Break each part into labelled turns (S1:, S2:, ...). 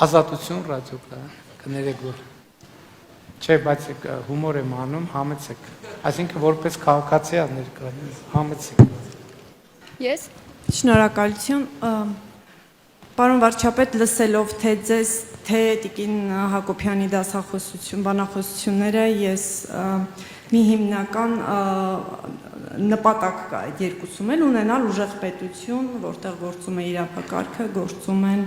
S1: Ազատություն ռադիո կա, կներեք որ։ Չէ, բայց հումոր եմ անում, համեցեք։ Այսինքն որպես քաղաքացի ներկայացնում, համեցեք։
S2: Ես
S3: Շնորհակալություն, պարոն վարչապետ, լսելով թե ձեզ, թե Տիկին Հակոբյանի դասախոսություն, բանախոսությունները, ես մի հիմնական նպատակ կա այդ երկուսում էլ ունենալ ուժեղ պետություն, որտեղ գործում է իրավակարգը, գործում են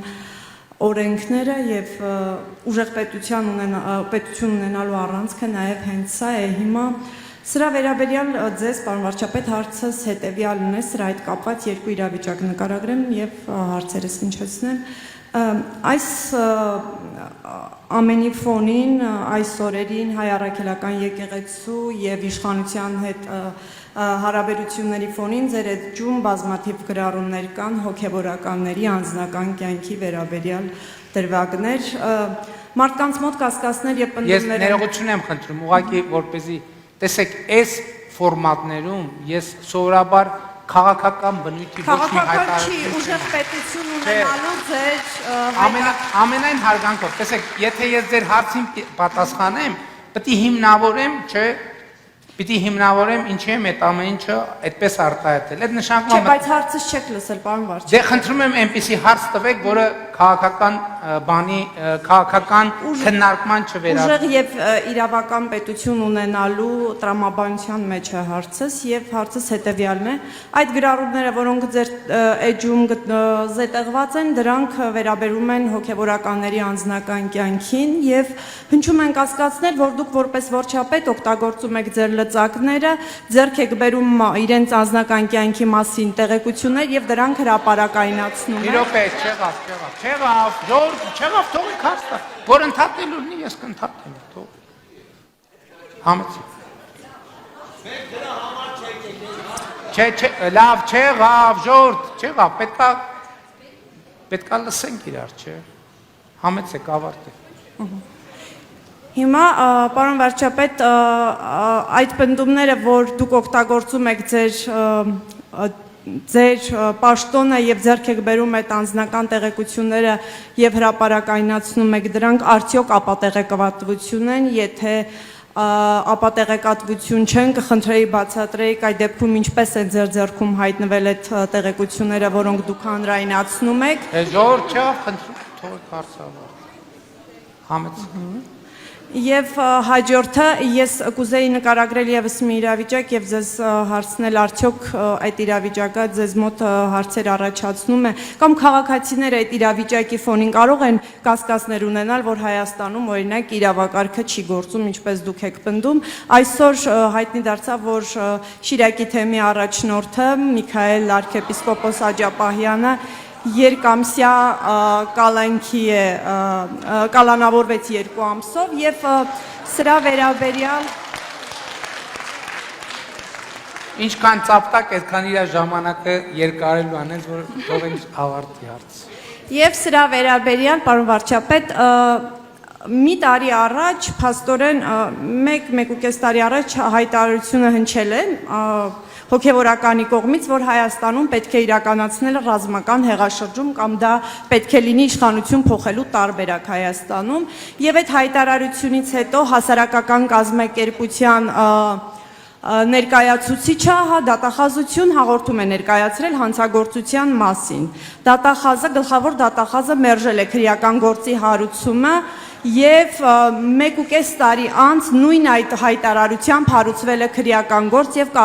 S3: օրենքները եւ ուժեղ պետություն ունենալու առանցքը նաեւ հենց սա է հիմա Սրա վերաբերյալ ձեզ, պարոն վարչապետ, հարցս հետևյալն է, սրա հետ կապված երկու իրավիճակ նկարագրեմ եւ հարցերս հնչեցնեմ։ Այս ամենի ֆոնին, այս օրերին հայ առաքելական եկեղեցու եւ իշխանության հետ հարաբերությունների ֆոնին ձեր էջում բազմաթիվ գրառումներ կան հոգեվորականների անձնական կյանքի վերաբերյալ դրվագներ, մարդկանց մոտ կասկածներ եւ պնդումներ։
S1: Ես ներողություն եմ խնդրում, ուղղակի որպեսզի տեսեք, այս ֆորմատներում ես սովորաբար քաղաքական բնույթի ոչ մի
S3: հայտարարություն ուժեղ պետություն ունենալու ձեր
S1: ամենայն հարգանքով, տեսեք, եթե ես ձեր հարցին պատասխանեմ, Պիտի հիմնավորեմ ինչի եմ այդ ամեն ինչը այդպես արտահայտել։ Այդ նշանակում
S3: է բայց հարցս չեք լսել, պարոն վարչապետ։
S1: Դե խնդրում եմ այնպիսի հարց տվեք, որը քաղաքական բանի, քաղաքական քննարկման չվերածի։
S3: Ուժեղ եւ իրավական պետություն ունենալու տրամաբանության մեջ է հարցս եւ հարցս հետեւյալն է։ Այդ գրառումները, որոնք ձեր էջում զետեղված են, դրանք վերաբերում են հոգեվորականների անձնական կյանքին եւ հնչում են կասկածներ, որ դուք որպես վարչապետ օգտագործում եք ձեր լծակները, ձեռք եք բերում իրենց անձնական կյանքի մասին տեղեկություններ եւ դրանք հրապարակայնացնում եք։
S1: Իրոք է, չեղավ, չեղավ, թողեք հաստա, որ ընդհատելու լինի, ես կընդհատեմ, թող։ Համեցի։ Լավ, չեղավ, ժորդ, չեղավ, պետքա լսենք իրար, չէ։ Համեցեք, ավարտեք։
S3: Հիմա, պարոն վարչապետ, այդ պնդումները, որ դուք օգտագործում եք ձեր պաշտոնը եւ ձեռք եք բերում այդ անձնական տեղեկությունները եւ հրապարակայնացնում եք դրանք, արդյոք ապատեղեկատվություն են, եթե ապատեղեկատվություն չեն, կխնդրեի բացատրեիք այդ դեպքում ինչպես են ձեր ձեռքում հայտնվել այդ տեղեկությունները, որոնք դուք հանրայնացնում եք։
S1: Ժողովուրդ չեղավ, խնդրում, թողեք հարցը ավարտել։ Համեցեք։
S3: Եվ հաջորդը ես կուզեի նկարագրել եւս մի իրավիճակ եւ ձեզ հարցնել արդյոք այդ իրավիճակը ձեզ մոտ հարցեր առաջացնում է կամ քաղաքացիները այդ իրավիճակի ֆոնին կարող են կասկածներ ունենալ, որ Հայաստանում օրինակ իրավակարգը չի գործում, ինչպես դուք եք պնդում։ Այսօր հայտնի դարձավ, որ Շիրակի թեմի առաջնորդը Միքայել arczepiskopos Աջապահյանը երկամսյա կալանքի է, կալանավորվեց 2 ամսով և սրա վերաբերյալ
S1: Ինչքան ծապտակ, այդքան իր ժամանակը երկարելու անենց, որ թողենք ավարտի հարց։
S3: Եվ սրա վերաբերյալ, պարոն վարչապետ, մի տարի առաջ, փաստորեն 1-1.5 տարի առաջ հայտարարությունը հնչել է հոգևորականի կողմից, որ Հայաստանում պետք է իրականացնել ռազմական հեղաշրջում կամ դա պետք է լինի իշխանություն փոխելու տարբերակ Հայաստանում եւ այդ հայտարարությունից հետո հասարակական կազմակերպության ներկայացուցիչը դատախազություն հաղորդում է ներկայացրել հանցագործության մասին։ Գլխավոր դատախազը մերժել է քրեական գործի հարուցումը եւ 1.5 տարի անց նույն այդ հայտարարությամբ հարուցվել է քրեական գործ եւ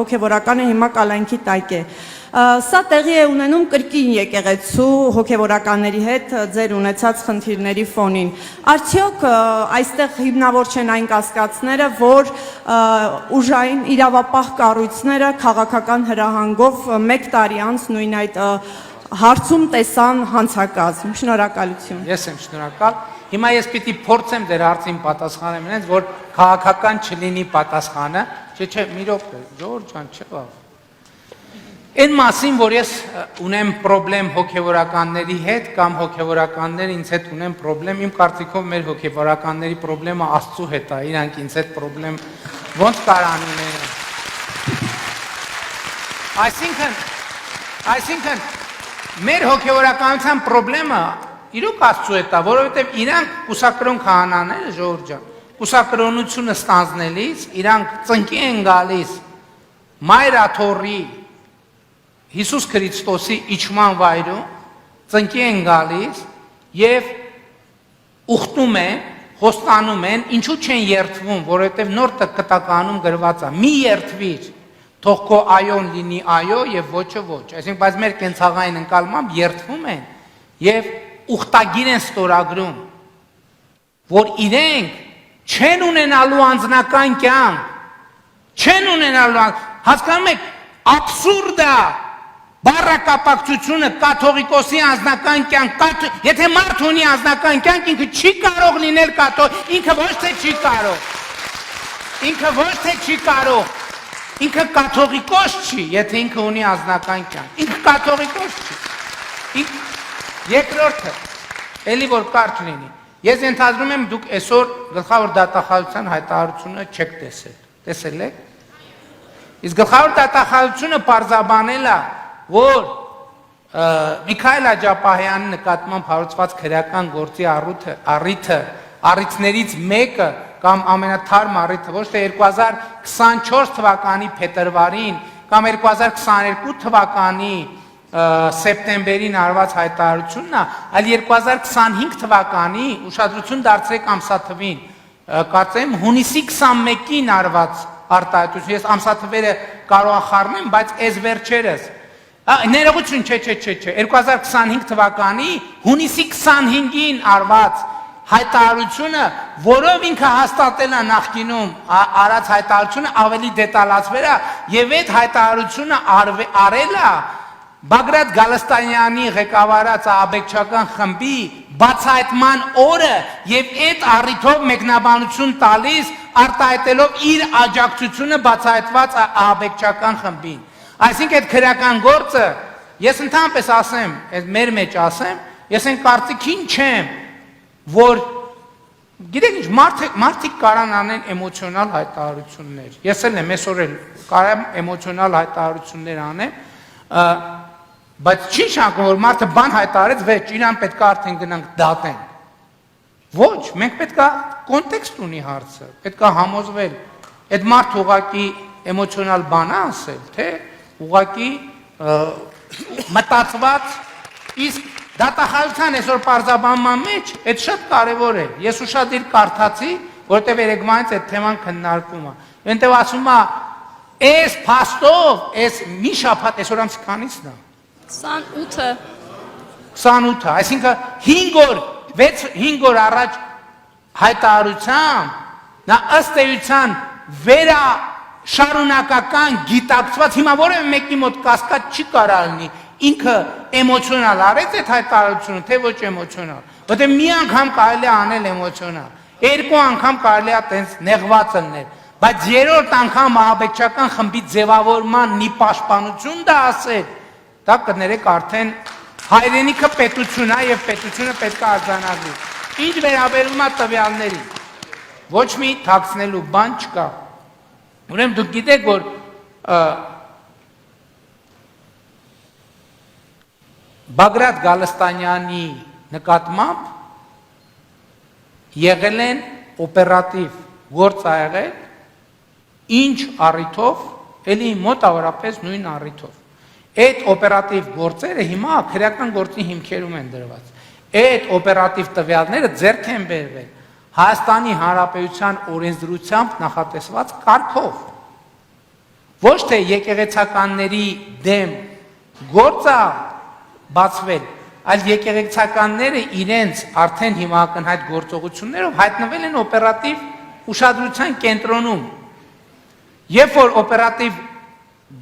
S3: հոգեվորականը հիմա կալանքի տակ է։ Սա տեղի է ունենում կրկին եկեղեցու հոգեվորականների հետ ձեր ունեցած խնդիրների ֆոնին։ Արդյոք այստեղ հիմնավոր չեն այն կասկածները, որ ուժային իրավապահ կառույցները քաղաքական հրահանգով 1 տարի անց նույն այդ հարցում տեսան հանցակազմ։ Շնորհակալություն։
S1: Ես եմ շնորհակալ։ Հիմա ես պիտի փորձեմ ձեր հարցին պատասխանեմ այնպես, որ քաղաքական չլինի պատասխանը, չէ, մի րոպե, Ժորժ ջան, չեղավ։ Այն մասին, որ ես ունեմ պրոբլեմ հոգևորականների հետ կամ հոգևորականները ինձ հետ ունեն պրոբլեմ, իմ կարծիքով մեր հոգևորականների պրոբլեմը Աստծու հետ է, իրանք ինձ հետ պրոբլեմ ոնց կարան ունենալ։ Այսինքն մեր հոգևորականության պրոբլեմը իրոք Աստծո է դա, որովհետև իրանք կուսակրոն քահանաները ժողովուրդ ջան, կուսակրոնությունը ստանձնելիս իրանք ծնկի են գալիս Մայր Աթոռի Հիսուս Քրիստոսի իջման վայրում, ծնկի են գալիս եւ ուխտում են, խոստանում են, ինչու չեն երթվում, որովհետև նոր կտականում գրված է՝ մի երթվիր, թող քո այոն լինի այո եւ ոչը ոչ։ Այսինքն, բայց մեր կենցաղային ընկալմամբ երթվում են եւ ուխտագիր են ստորագրում, որ իրենք չեն ունենալու անձնական կյանք, չեն ունենալու, հասկանում եք, աբսուրդ է բառակապակցությունը կաթողիկոսի անձնական կյանք, եթե մարդ ունի անձնական կյանք, ինքը չի կարող լինել ինքը ոչ թե չի կարող, ինքը կաթողիկոս չի, եթե ինքը ունի անձնական կյանք, ինքը կաթողիկոս չի, երկրորդը, էլի որ կարճ լինի, ես ենթադրում եմ դուք այսօր գլխավոր դատախազության հայտարարությունը չեք տեսել եք, իսկ գլխավոր դատախազությունը պարզաբանել է, որ Միքայել Աջապահյանի նկատմամբ հարուցված քրեական գործի առիթներից մեկը կամ ամենաթարմ առիթը ոչ թե 2024 թվականի փետրվարին կամ 2022 թվականի սեպտեմբերին արված հայտարարությունն է, այլ 2025 թվականի ուշադրություն դարձրեք ամսաթվին, կարծեմ հունիսի 21-ին արված արտահայտություն, ես ամսաթվերը կարող խառնեմ, բայց այս վերջերս ներողություն, չէ, 2025 թվականի հունիսի 25-ին արված հայտարարությունը, որով ինքը հաստատել է նախկինում արած հայտարարությունը ավելի դետալացվել է եւ այդ հայտարարությունը արել է Բագրատ Գալստանյանի ղեկավարած աբեկչական խմբի բացահայտման օրը եւ այդ առիթով մեկնաբանություն տալիս արտահայտելով իր աջակցությունը բացահայտված աբեկչական խմբին։ Այսինքն այդ քրեական գործը, ես ընդհանրապես ասեմ, այդ մեր մեջ ասեմ, ես այն կարծիքին չեմ, որ գիտեք ինչ, մարդիկ կարան անեն էմոցիոնալ հայտարարություններ։ Ես էլ եմ այսօր էլ կարամ էմոցիոնալ հայտարարություններ անեմ, բայց չի շարունակում, որ մարդը բան հայտարարեց, վեճ, իրան պետք է արդեն գնանք դատեն։ Ոչ, մենք պետք է կոնտեքստ ունի հարցը, պետք է համոզվել, այդ մարդ ուղղակի էմոցիոնալ բան է ասել, թե ուղղակի մտածված, իսկ դատախազության այսօր պարզաբանման մեջ այդ շատ կարևոր է։ Ես ուշադիր կարդացի, որտեղ երեգմանից այդ թեման քննարկվում է։ Այնտեղ ասում է, այս փաստով, այս մի շաբաթ այսօր ամսի քանիսն է։
S2: 28-ը։
S1: 28-ը, այսինքն 5 օր առաջ հայտարարությամբ, նա ըստ էության շարունակական գիտակցված, հիմա որևէ մեկի մոտ կասկած չի կարա լինի, ինքը էմոցիոնալ արեց այդ հայտարարությունը, թե ոչ էմոցիոնալ, որտեղ մի անգամ կարելի է անել էմոցիոնալ, երկու անգամ կարելի է տենց նեղված լինել, բայց երրորդ անգամ ահաբեկչական խմբի ձևավորման մի պաշտպանություն դա ասել, դա կներեք արդեն հայրենիքը պետություն է եւ պետությունը պետք է արձանագրի։ Ինչ վերաբերում է տվյալներին, ոչ մի թաքցնելու բան չկա։ Ուրեմն դուք գիտեք, որ Բագրատ Գալստանյանի նկատմամբ եղել են օպերատիվ գործ ա եղել, ինչ առիթով, էլի մոտավորապես նույն առիթով։ Այդ օպերատիվ գործերը հիմա քրեական գործի հիմքերում են դրված։ Այդ օպերատիվ տվյալները ձեռք են բերվել Հայաստանի Հանրապետության օրենսդրությամբ նախատեսված կարգով։ Ոչ թե եկեղեցականների դեմ գործ է բացվել, այլ եկեղեցականները իրենց արդեն հիմա ակնհայտ գործողություններով հայտնվել են օպերատիվ ուշադրության կենտրոնում։ Երբ որ օպերատիվ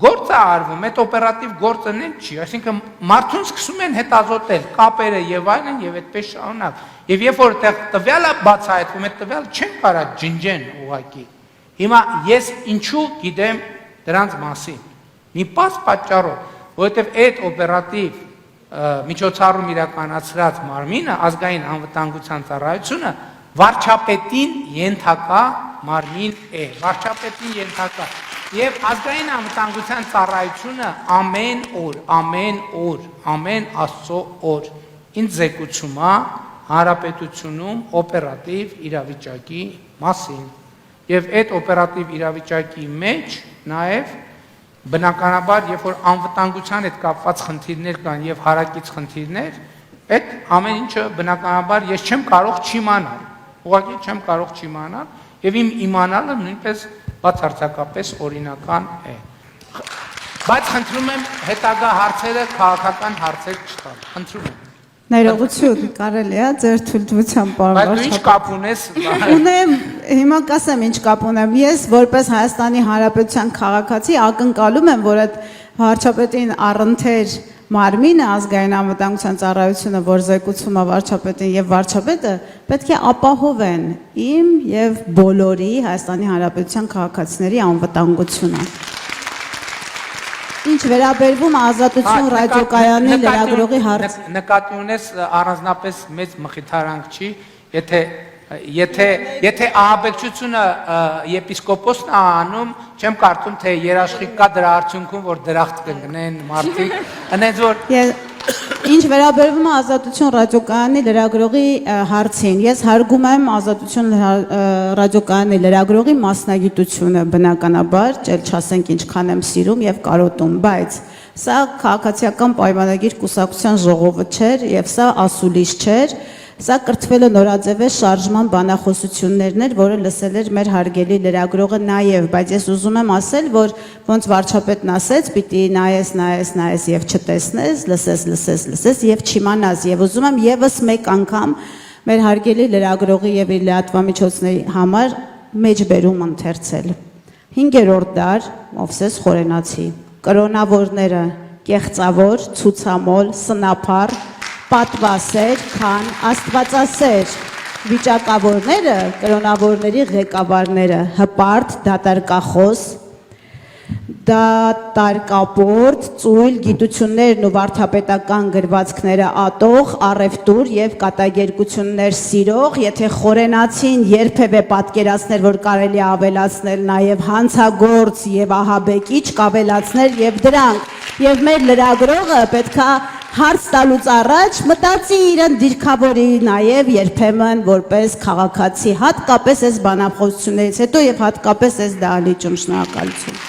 S1: գործ է արվում, այդ օպերատիվ գործը նեն չի, այսինքն մարդուն սկսում են հետազոտել կապերը եւ այլն եւ այդպես շարունակ։ Եվ երբ որ տվյալը բացահայտվում, այդ տվյալը չեն կարա ջնջեն ուղակի։ Հիմա ես ինչու գիտեմ դրանց մասին։ Մի պարզ պատճառով, որովհետեւ այդ օպերատիվ միջոցառում իրականացրած մարմինը ազգային անվտանգության ծառայությունը վարչապետին ենթակա մարմին է, վարչապետին ենթակա։ Եվ ազգային անվտանգության ծառայությունը ամեն օր, ամեն Աստծո օր ինձ զեկուցում է հանրապետությունում օպերատիվ իրավիճակի մասին եւ այդ օպերատիվ իրավիճակի մեջ նաեւ բնականաբար երբ որ անվտանգության հետ կապված խնդիրներ կան եւ հարակից խնդիրներ այդ ամեն ինչը բնականաբար ես չեմ կարող չիմանալ ուղղակի չեմ կարող չիմանալ եւ իմ իմանալը նույնպես բացարձակապես օրինական է բայց խնդրում եմ հետագա հարցերը քաղաքական հարցեր չտալ խնդրում եմ
S2: Ներողություն, կարելի է ձեր թույլտվությամբ
S1: բայց դու ինչ կապ ունես
S2: Ունեմ, հիմա կասեմ ինչ կապ ունեմ։ Ես որպես Հայաստանի Հանրապետության քաղաքացի ակնկալում եմ, որ այդ վարչապետին առընթեր մարմինը ազգային անվտանգության ծառայությունը, որ զեկուցում է վարչապետին եւ վարչապետը, պետք է ապահովեն իմ եւ բոլորի Հայաստանի Հանրապետության քաղաքացիների անվտանգությունը։ Ինչ վերաբերվում Ազատություն ռադիոկայանի լրագրողի հարց
S1: նկատի ունես առանձնապես մեծ մխիթարանք չի եթե ահաբեկչությունը եպիսկոպոսն է անում չեմ կարծում թե երաշխիք կա դրա արդյունքում որ դրախտ կգնեն մարդիկ այնց որ
S2: Ինչ վերաբերվում է Ազատություն ռադիոկայանի լրագրողի հարցին, ես հարգում եմ Ազատություն ռադիոկայանի լրագրողի մասնագիտությունը բնականաբար, ճել չասենք ինչքան եմ սիրում եւ կարոտում, բայց սա քաղաքացիական պայմանագիր կուսակցության ժողովը չէր եւ սա ասուլիս չէր, սա կրթվել է նորաձևե շարժման բանախոսություններն էր, որը լսել էր մեր հարգելի լրագրողը նաեւ, բայց ես ուզում եմ ասել, որ ոնց վարչապետն ասեց, պիտի նայես եւ չտեսնես, լսես եւ չիմանաս եւ ուզում եմ եւս մեկ անգամ մեր հարգելի լրագրողի եւ իր լրատվամիջոցների համար մեջբերում ընթերցել 5-րդ դար Մովսես Խորենացի կրոնավորները կեղծավոր ցուցամոլ սնափառ պատվասեր, քան աստվածասեր վիճակավորները, կրոնավորների ղեկավարները, հպարտ, դատարկախոս, դատարկապորտ, ծույլ, գիտություններն ու վարդապետական գրվածքները ատող, առևտուր եւ կատակերգություններ սիրող, եթե Խորենացին երբևէ պատկերացներ, որ կարելի է ավելացնել նաեւ հանցագործ եւ ահաբեկիչ, կավելացներ եւ դրանք, եւ մեր լրագրողը պետքա հարց տալուց առաջ մտածի իրեն դիրքավորի նաև երբեմն որպես քաղաքացի, հատկապես այս բանախոսություններից հետո եւ հատկապես այս դահլիճում շնորհակալություն։